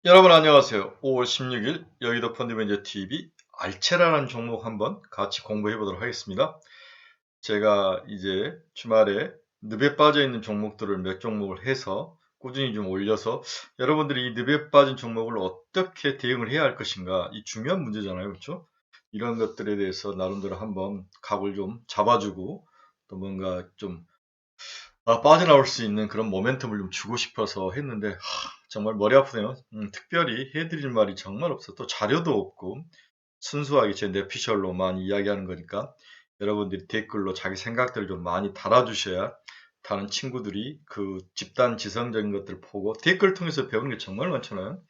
여러분 안녕하세요. 5월 16일 여의도 펀드매니저 TV 알체라는 종목 한번 같이 공부해 보도록 하겠습니다. 제가 이제 주말에 늪에 빠져 있는 종목들을 몇 종목을 해서 꾸준히 좀 올려서 여러분들이 이 늪에 빠진 종목을 어떻게 대응을 해야 할 것인가, 이 중요한 문제잖아요. 그렇죠? 이런 것들에 대해서 나름대로 한번 각을 좀 잡아주고 또 뭔가 좀 빠져나올 수 있는 그런 모멘텀을 좀 주고 싶어서 했는데 정말 머리 아프네요. 특별히 해드릴 말이 정말 없어. 또 자료도 없고 순수하게 제 뇌피셜로만 이야기하는 거니까 여러분들이 댓글로 자기 생각들을 좀 많이 달아주셔야 다른 친구들이 그 집단 지성적인 것들을 보고 댓글 통해서 배우는 게 정말 많잖아요.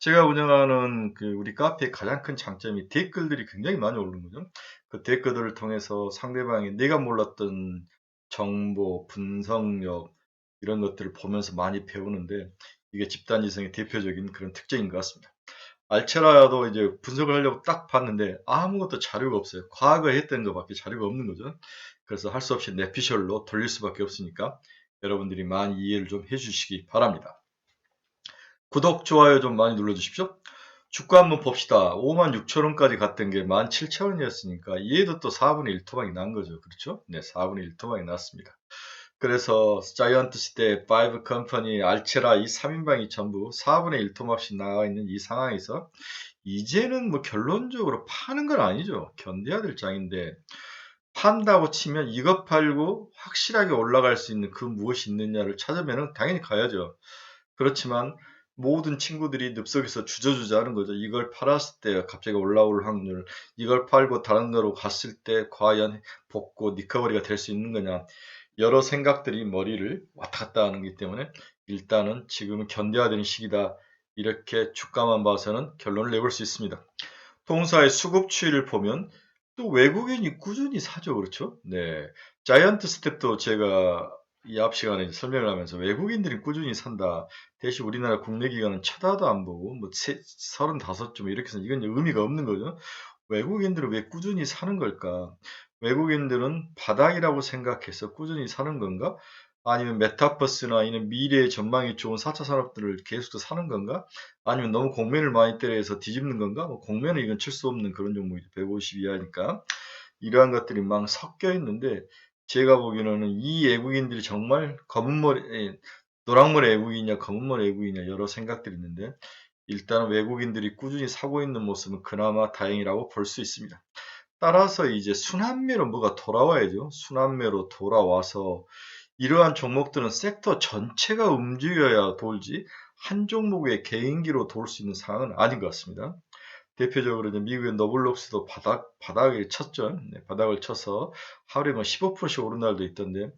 제가 운영하는 그 우리 카페의 가장 큰 장점이 댓글들이 굉장히 많이 오르는 거죠. 그 댓글들을 통해서 상대방이 내가 몰랐던 정보, 분석력 이런 것들을 보면서 많이 배우는데 이게 집단 지성의 대표적인 그런 특징인 것 같습니다. 알체라도 이제 분석을 하려고 딱 봤는데 아무것도 자료가 없어요. 과거에 했던 것밖에 자료가 없는 거죠. 그래서 할 수 없이 뇌피셜로 돌릴 수밖에 없으니까 여러분들이 많이 이해를 좀 해주시기 바랍니다. 구독, 좋아요 좀 많이 눌러주십시오. 주가 한번 봅시다. 56,000원까지 갔던 게 17,000원이었으니까 얘도 또 4분의 1 토막이 난 거죠. 그렇죠? 네, 4분의 1 토막이 났습니다. 그래서 자이언트 시대, 5 컴퍼니, 알체라 이 3인방이 전부 4분의 1 토막씩 나와 있는 이 상황에서 이제는 뭐 결론적으로 파는 건 아니죠. 견뎌야 될 장인데 판다고 치면 이것 팔고 확실하게 올라갈 수 있는 그 무엇이 있느냐를 찾으면 당연히 가야죠. 그렇지만 모든 친구들이 늪속에서 주저주저 하는 거죠. 이걸 팔았을 때 갑자기 올라올 확률, 이걸 팔고 다른 거로 갔을 때 과연 복구, 리커버리가 될 수 있는 거냐. 여러 생각들이 머리를 왔다 갔다 하는 기 때문에 일단은 지금은 견뎌야 되는 시기다. 이렇게 주가만 봐서는 결론을 내볼 수 있습니다. 통사의 수급 추이를 보면 또 외국인이 꾸준히 사죠. 그렇죠? 네. 자이언트 스텝도 제가 이 앞 시간에 설명을 하면서 외국인들이 꾸준히 산다. 대신 우리나라 국내 기관은 쳐다도 안 보고 뭐 35점 이렇게 해서 이건 의미가 없는 거죠. 외국인들은 왜 꾸준히 사는 걸까? 외국인들은 바닥이라고 생각해서 꾸준히 사는 건가? 아니면 메타버스나 이런 미래의 전망이 좋은 4차 산업들을 계속 사는 건가? 아니면 너무 공매를 많이 때려서 뒤집는 건가? 뭐 공매는 이건 칠 수 없는 그런 종목이죠. 150 이하니까. 이러한 것들이 막 섞여 있는데 제가 보기에는 이 외국인들이 정말 검은 머리, 노랑머리 외국인이냐 검은 머리 외국인이냐 여러 생각들이 있는데 일단 외국인들이 꾸준히 사고 있는 모습은 그나마 다행이라고 볼 수 있습니다. 따라서 이제 순환매로 뭐가 돌아와야죠. 순환매로 돌아와서 이러한 종목들은 섹터 전체가 움직여야 돌지 한 종목의 개인기로 돌 수 있는 상황은 아닌 것 같습니다. 대표적으로 이제 미국의 노블록스도 바닥을 쳤죠. 네, 바닥을 쳐서 하루에 뭐 15%씩 오른 날도 있던데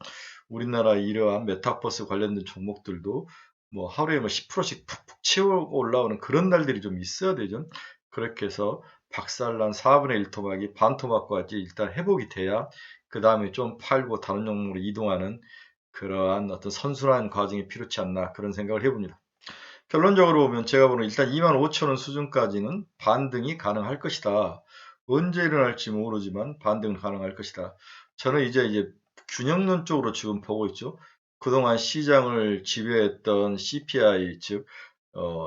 우리나라 이러한 메타버스 관련된 종목들도 뭐 하루에 뭐 10%씩 푹푹 치고 올라오는 그런 날들이 좀 있어야 되죠. 그렇게 해서 박살난 4분의 1 토막이 반 토막까지 일단 회복이 돼야 그 다음에 좀 팔고 다른 종목으로 이동하는 그러한 어떤 선순환 과정이 필요치 않나 그런 생각을 해봅니다. 결론적으로 보면 제가 보는 일단 25,000원 수준까지는 반등이 가능할 것이다. 언제 일어날지 모르지만 반등은 가능할 것이다. 저는 이제 균형론 쪽으로 지금 보고 있죠. 그동안 시장을 지배했던 CPI, 즉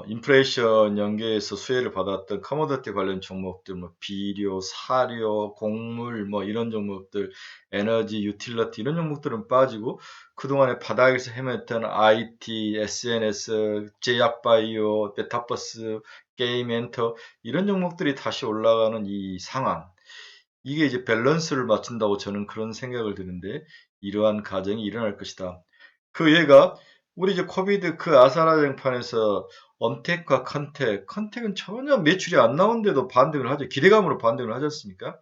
인플레이션 연계해서 수혜를 받았던 커머더티 관련 종목들, 뭐 비료, 사료, 곡물, 뭐 이런 종목들, 에너지, 유틸러티 이런 종목들은 빠지고 그동안에 바닥에서 헤맸던 IT, SNS, 제약바이오, 메타버스, 게임 엔터 이런 종목들이 다시 올라가는 이 상황. 이게 이제 밸런스를 맞춘다고 저는 그런 생각을 드는데 이러한 과정이 일어날 것이다. 그 얘가 우리 이제 코비드 그 아사라쟁판에서 엄택과 컨택은 전혀 매출이 안 나오는데도 반등을 하죠. 기대감으로 반등을 하지 않습니까?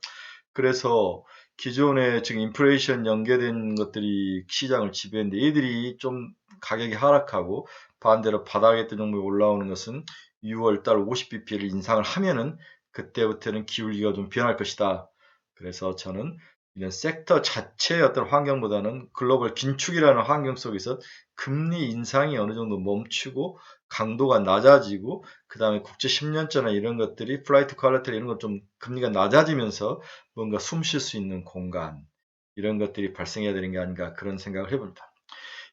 그래서 기존에 지금 인플레이션 연계된 것들이 시장을 지배했는데 얘들이 좀 가격이 하락하고 반대로 바닥에 있던 종목이 올라오는 것은 6월달 50bp를 인상을 하면은 그때부터는 기울기가 좀 변할 것이다. 그래서 저는 이런 섹터 자체의 어떤 환경보다는 글로벌 긴축이라는 환경 속에서 금리 인상이 어느 정도 멈추고 강도가 낮아지고 그 다음에 국제 10년짜나 이런 것들이 플라이트 퀄리티 이런 것 좀 금리가 낮아지면서 뭔가 숨 쉴 수 있는 공간 이런 것들이 발생해야 되는 게 아닌가 그런 생각을 해봅니다.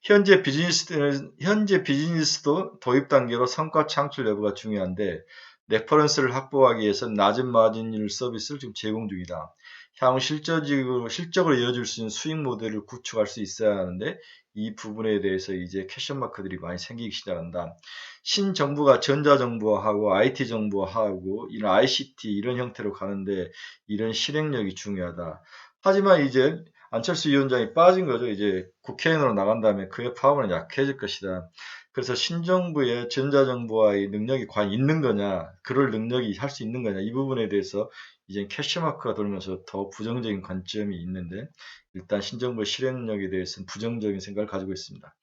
현재 비즈니스도 도입 단계로 성과 창출 여부가 중요한데 레퍼런스를 확보하기 위해서 낮은 마진율 서비스를 지금 제공 중이다. 향후 실적으로 이어질 수 있는 수익 모델을 구축할 수 있어야 하는데 이 부분에 대해서 이제 퀘션 마크들이 많이 생기기 시작한다. 신정부가 전자정부화하고 IT 정부화하고 이런 ICT 이런 형태로 가는데 이런 실행력이 중요하다. 하지만 이제 안철수 위원장이 빠진 거죠. 이제 국회의원으로 나간 다음에 그의 파워는 약해질 것이다. 그래서 신정부의 전자정부와의 능력이 과연 있는 거냐, 그럴 능력이 할 수 있는 거냐, 이 부분에 대해서 이제 캐시마크가 돌면서 더 부정적인 관점이 있는데 일단 신정부의 실행력에 대해서는 부정적인 생각을 가지고 있습니다.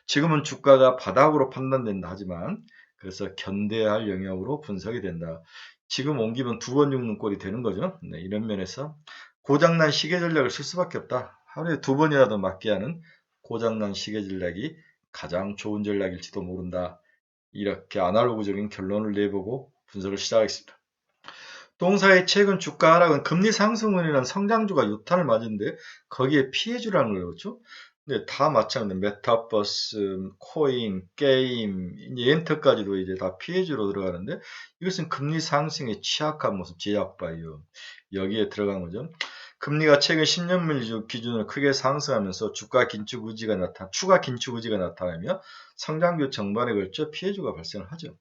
지금은 주가가 바닥으로 판단된다 하지만 그래서 견뎌할 영역으로 분석이 된다. 지금 옮기면 두 번 죽는 꼴이 되는 거죠. 네, 이런 면에서 고장난 시계 전략을 쓸 수밖에 없다. 하루에 두 번이라도 맞게 하는 고장난 시계 전략이 가장 좋은 전략일지도 모른다. 이렇게 아날로그적인 결론을 내보고 분석을 시작하겠습니다. 동사의 최근 주가 하락은 금리 상승분이라는 성장주가 유탄을 맞은데 거기에 피해주라는 거죠. 그렇죠? 근데 다 마찬가지입니다. 메타버스, 코인, 게임, 엔터까지도 이제 다 피해주로 들어가는데 이것은 금리 상승에 취약한 모습, 제약바이오 여기에 들어간 거죠. 금리가 최근 10년 물리 기준으로 크게 상승하면서 추가 긴축 의지가 나타나며 성장주 전반에 걸쳐 피해주가 발생을 하죠.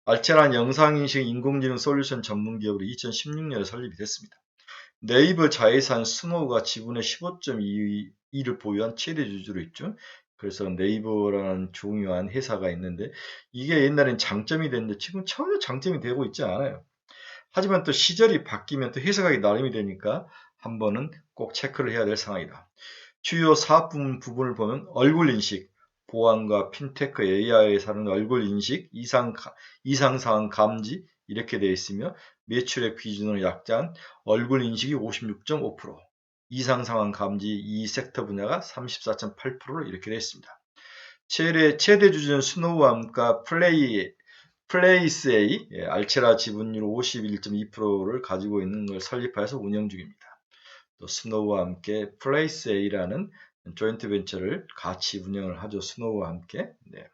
알체란 영상인식 인공지능 솔루션 전문 기업으로 2016년에 설립이 됐습니다. 네이버 자회사 스노우가 지분의 15.2를 보유한 최대 주주로 있죠. 그래서 네이버라는 중요한 회사가 있는데 이게 옛날엔 장점이 됐는데 지금 전혀 장점이 되고 있지 않아요. 하지만 또 시절이 바뀌면 또 해석하기 나름이 되니까 한 번은 꼭 체크를 해야 될 상황이다. 주요 사업 부분을 보면 얼굴 인식, 보안과 핀테크 AI에 사는 얼굴 인식, 이상사항 감지 이렇게 되어 있으며 매출액 기준으로 약자한 얼굴 인식이 56.5%, 이상상황 감지 이 섹터 분야가 34.8%로 이렇게 되어 있습니다. 최대 주주는 스노우와 함께 플레이스 A, 알체라 지분율 51.2%를 가지고 있는 걸 설립하여서 운영 중입니다. 또 스노우와 함께 플레이스 A라는 조인트 벤처를 같이 운영을 하죠. 스노우와 함께. 네.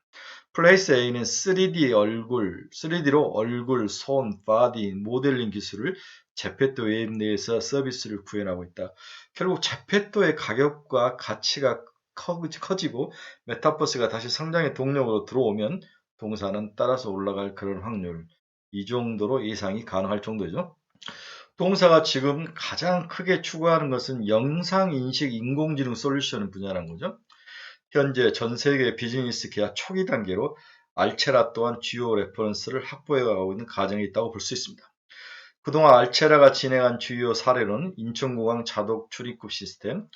플레이스 A는 3D로 얼굴, 손, 바디, 모델링 기술을 제페토 웹 내에서 서비스를 구현하고 있다. 결국 제페토의 가격과 가치가 커지고 메타버스가 다시 성장의 동력으로 들어오면 동사는 따라서 올라갈 그런 확률. 이 정도로 예상이 가능할 정도죠. 동사가 지금 가장 크게 추구하는 것은 영상인식 인공지능 솔루션 분야라는 거죠. 현재 전 세계 비즈니스 계약 초기 단계로 알체라 또한 주요 레퍼런스를 확보해 가고 있는 과정이 있다고 볼 수 있습니다. 그동안 알체라가 진행한 주요 사례로는 인천공항 자동 출입국 시스템,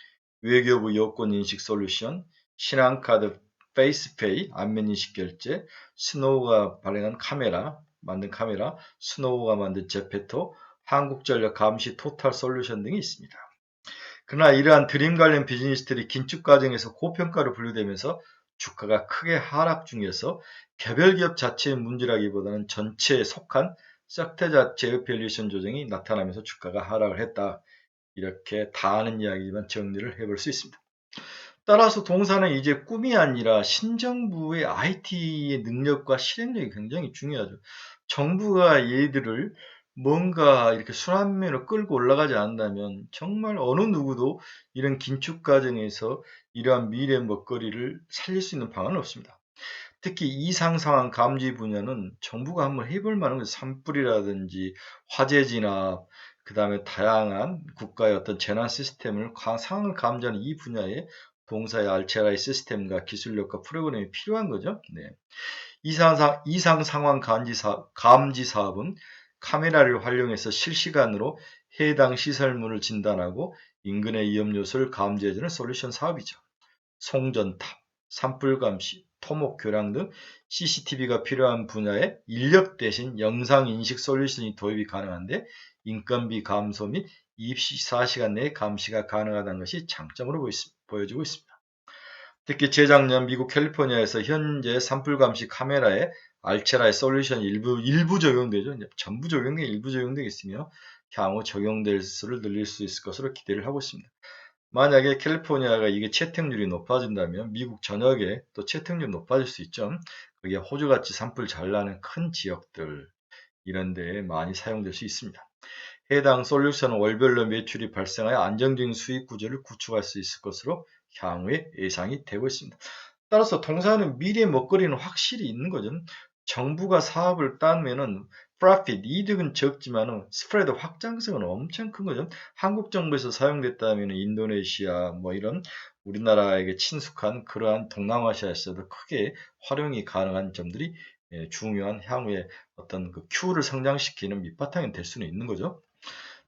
외교부 여권인식 솔루션, 신한카드 페이스페이, 안면인식 결제, 스노우가 만든 카메라, 스노우가 만든 제페토, 한국전력 감시 토탈 솔루션 등이 있습니다. 그러나 이러한 드림 관련 비즈니스들이 긴축 과정에서 고평가로 분류되면서 주가가 크게 하락 중에서 개별 기업 자체의 문제라기보다는 전체에 속한 섹터 자체의 밸류에이션 조정이 나타나면서 주가가 하락을 했다. 이렇게 다 아는 이야기지만 정리를 해볼 수 있습니다. 따라서 동사는 이제 꿈이 아니라 신정부의 IT의 능력과 실행력이 굉장히 중요하죠. 정부가 얘들을 뭔가 이렇게 순환면으로 끌고 올라가지 않는다면 정말 어느 누구도 이런 긴축 과정에서 이러한 미래 먹거리를 살릴 수 있는 방안은 없습니다. 특히 이상 상황 감지 분야는 정부가 한번 해볼 만한 게 산불이라든지 화재 진압, 그 다음에 다양한 국가의 어떤 재난 시스템을 상황을 감지하는 이 분야에 동사의 알체라의 시스템과 기술력과 프로그램이 필요한 거죠. 네. 이상 상황 감지 사업은 카메라를 활용해서 실시간으로 해당 시설물을 진단하고 인근의 위험 요소를 감지해주는 솔루션 사업이죠. 송전탑, 산불 감시, 토목 교량 등 CCTV가 필요한 분야에 인력 대신 영상 인식 솔루션이 도입이 가능한데 인건비 감소 및 24시간 내에 감시가 가능하다는 것이 장점으로 보여지고 있습니다. 특히 재작년 미국 캘리포니아에서 현재 산불 감시 카메라에 알체라의 솔루션이 일부 적용되죠. 전부 적용돼 일부 적용되어 있으며 향후 적용될 수를 늘릴 수 있을 것으로 기대를 하고 있습니다. 만약에 캘리포니아가 이게 채택률이 높아진다면 미국 전역에 또 채택률이 높아질 수 있죠. 그게 호주같이 산불 잘 나는 큰 지역들 이런 데에 많이 사용될 수 있습니다. 해당 솔루션은 월별로 매출이 발생하여 안정적인 수익 구조를 구축할 수 있을 것으로 향후에 예상이 되고 있습니다. 따라서 동사는 미래 먹거리는 확실히 있는 거죠. 정부가 사업을 따면은 profit, 이득은 적지만은 스프레드 확장성은 엄청 큰 거죠. 한국 정부에서 사용됐다면 인도네시아 뭐 이런 우리나라에게 친숙한 그러한 동남아시아에서도 크게 활용이 가능한 점들이 중요한 향후에 어떤 그 큐를 성장시키는 밑바탕이 될 수는 있는 거죠.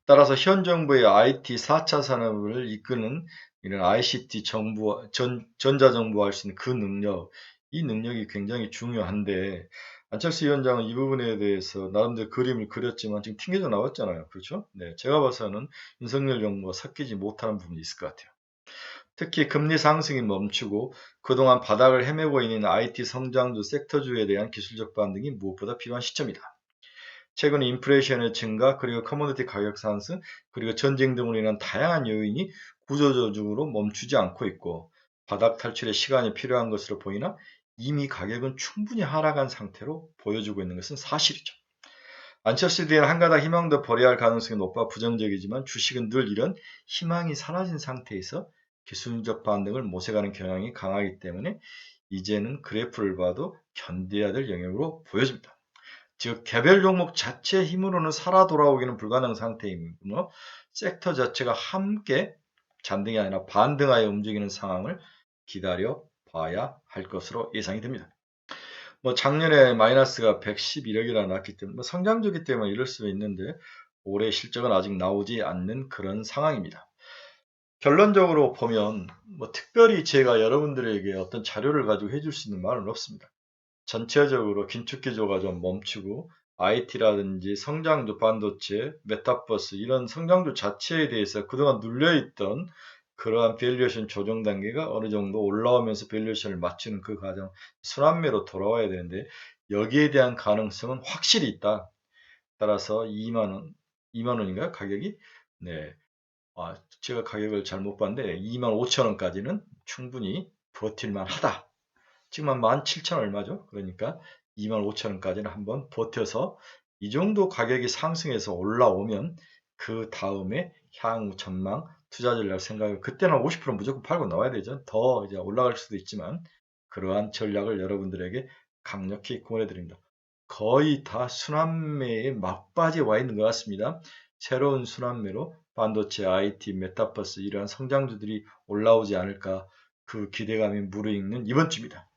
따라서 현 정부의 IT 4차 산업을 이끄는 이런 ICT 정부, 전자정부화 할 수 있는 그 능력, 이 능력이 굉장히 중요한데, 안철수 위원장은 이 부분에 대해서 나름대로 그림을 그렸지만 지금 튕겨져 나왔잖아요. 그렇죠? 네, 제가 봐서는 윤석열 정부가 섞이지 못하는 부분이 있을 것 같아요. 특히 금리 상승이 멈추고 그동안 바닥을 헤매고 있는 IT 성장주 섹터주에 대한 기술적 반등이 무엇보다 필요한 시점이다. 최근 인플레이션의 증가, 그리고 커머디티 가격 상승, 그리고 전쟁 등으로 인한 다양한 요인이 구조적으로 멈추지 않고 있고 바닥 탈출에 시간이 필요한 것으로 보이나 이미 가격은 충분히 하락한 상태로 보여주고 있는 것은 사실이죠. 안철수 대는 한 가닥 희망도 버려야 할 가능성이 높아 부정적이지만 주식은 늘 이런 희망이 사라진 상태에서 기술적 반등을 모색하는 경향이 강하기 때문에 이제는 그래프를 봐도 견뎌야 될 영역으로 보여집니다. 즉 개별 종목 자체 힘으로는 살아 돌아오기는 불가능한 상태이므로 섹터 자체가 함께 잔등이 아니라 반등하여 움직이는 상황을 기다려 봐야 할 것으로 예상이 됩니다. 뭐 작년에 마이너스가 111억이나 났기 때문에 성장주기 때문에 이럴 수 있는데 올해 실적은 아직 나오지 않는 그런 상황입니다. 결론적으로 보면 뭐 특별히 제가 여러분들에게 어떤 자료를 가지고 해줄 수 있는 말은 없습니다. 전체적으로 긴축 기조가 좀 멈추고 IT라든지 성장주 반도체, 메타버스 이런 성장주 자체에 대해서 그동안 눌려있던 그러한 밸류에이션 조정 단계가 어느 정도 올라오면서 밸류에이션을 맞추는 그 과정 순환매로 돌아와야 되는데 여기에 대한 가능성은 확실히 있다. 따라서 2만 원, 2만 원인가요? 가격이? 네. 제가 가격을 잘못 봤는데 2만 5천 원까지는 충분히 버틸만 하다. 지금 한 17,000 얼마죠? 그러니까 25,000원까지는 한번 버텨서 이 정도 가격이 상승해서 올라오면 그 다음에 향후 전망 투자 전략 생각을 그때는 50% 무조건 팔고 나와야 되죠. 더 이제 올라갈 수도 있지만 그러한 전략을 여러분들에게 강력히 권해 드립니다. 거의 다 순환매에 막바지에 와 있는 것 같습니다. 새로운 순환매로 반도체, IT, 메타버스 이러한 성장주들이 올라오지 않을까 그 기대감이 무르익는 이번 주입니다.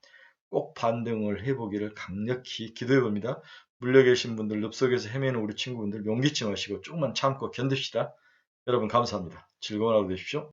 꼭 반등을 해보기를 강력히 기도해 봅니다. 물려 계신 분들, 늪속에서 헤매는 우리 친구분들 용기 잊지 마시고 조금만 참고 견딥시다. 여러분 감사합니다. 즐거운 하루 되십시오.